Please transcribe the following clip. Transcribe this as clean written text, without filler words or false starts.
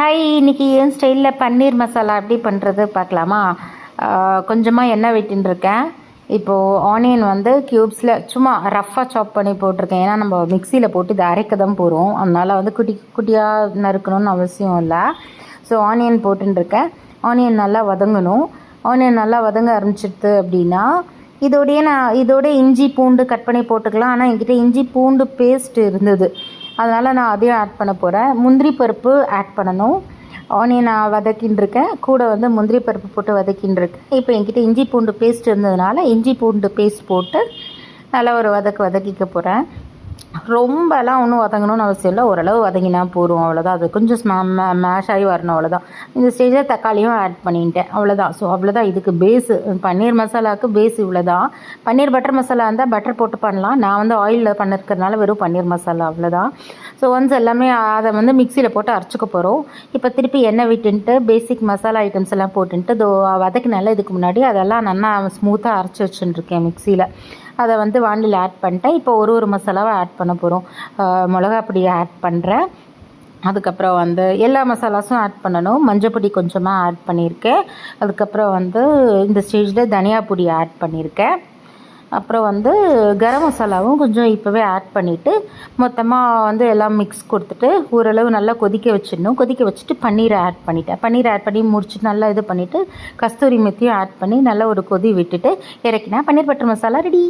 Hi, இன்னைக்கு என் ஸ்டைலில் பன்னீர் மசாலா எப்படி பண்ணுறது பார்க்கலாமா? கொஞ்சமாக எண்ணெய் விட்டுருக்கேன். இப்போது ஆனியன் வந்து க்யூப்ஸில் சும்மா ரஃப்பாக சாப் பண்ணி போட்டிருக்கேன். ஏன்னா நம்ம மிக்சியில் போட்டு இதை அரைக்க தான் போகிறோம். அதனால் வந்து குட்டி குட்டியாக நறுக்கணும்னு அவசியம் இல்லை. ஸோ ஆனியன் போட்டுருக்கேன். ஆனியன் நல்லா வதங்கணும். ஆனியன் நல்லா வதங்க ஆரம்பிச்சிடுது அப்படின்னா இதோட இஞ்சி பூண்டு கட் பண்ணி போட்டுக்கலாம். ஆனால் என்கிட்ட இஞ்சி பூண்டு பேஸ்ட் இருந்தது, அதனால் நான் அதையும் ஆட் பண்ண போகிறேன். முந்திரி பருப்பு ஆட் பண்ணணும். ஆனியன் நான் வதக்கின்னு கூட வந்து முந்திரி பருப்பு போட்டு வதக்கின்னு இப்போ என்கிட்ட இஞ்சி பூண்டு பேஸ்ட் இருந்ததுனால இஞ்சி பூண்டு பேஸ்ட் போட்டு நல்லா ஒரு வதக்கிக்க போகிறேன். ரொம்பலாம் ஒன்றும் வதங்கணும்னு அவசியம் இல்லை, ஓரளவு வதங்கினா போதும், அவ்வளோதான். அது கொஞ்சம் மேஷ் ஆகி வரணும், அவ்வளோதான். இந்த ஸ்டேஜில் தக்காளியும் ஆட் பண்ணிட்டேன், அவ்வளோதான். ஸோ அவ்வளோதான், இதுக்கு பேஸு பன்னீர் மசாலாவுக்கு பேஸ் இவ்வளோதான். பன்னீர் பட்டர் மசாலா இருந்தால் பட்டர் போட்டு பண்ணலாம். நான் வந்து ஆயிலில் பண்ணிருக்கிறதுனால வெறும் பன்னீர் மசாலா, அவ்வளோதான். ஸோ ஒன்ஸ் எல்லாமே அதை வந்து மிக்சியில் போட்டு அரைச்சிக்க போகிறோம். இப்போ திருப்பி எண்ணெய் விட்டுன்ட்டு பேசிக் மசாலா ஐட்டம்ஸ் எல்லாம் போட்டுன்ட்டு வதக்கினால இதுக்கு முன்னாடி அதெல்லாம் நல்லா ஸ்மூத்தாக அரைச்சி வச்சுட்டுருக்கேன் மிக்சியில். அதை வந்து வாண்டில் ஆட் பண்ணிட்டேன். இப்போ ஒரு மசாலாவை ஆட் பண்ண போகிறோம். மிளகா பொடி ஆட் பண்ணுறேன். அதுக்கப்புறம் வந்து எல்லா மசாலாஸும் ஆட் பண்ணணும். மஞ்சள் பொடி கொஞ்சமாக ஆட் பண்ணியிருக்கேன். அதுக்கப்புறம் வந்து இந்த ஸ்டேஜில் தனியா பொடி ஆட் பண்ணியிருக்கேன். அப்புறம் வந்து கரம் மசாலாவும் கொஞ்சம் இப்போவே ஆட் பண்ணிவிட்டு மொத்தமாக வந்து எல்லாம் மிக்ஸ் கொடுத்துட்டு ஓரளவு நல்லா கொதிக்க வச்சிடணும். கொதிக்க வச்சுட்டு பன்னீரை ஆட் பண்ணிட்டேன். பன்னீரை ஆட் பண்ணி முடிச்சுட்டு நல்லா இது பண்ணிவிட்டு கஸ்தூரி மெத்தியும் ஆட் பண்ணி நல்லா ஒரு கொதி விட்டுட்டு இறக்கினா பன்னீர் பட்டர் மசாலா ரெடி.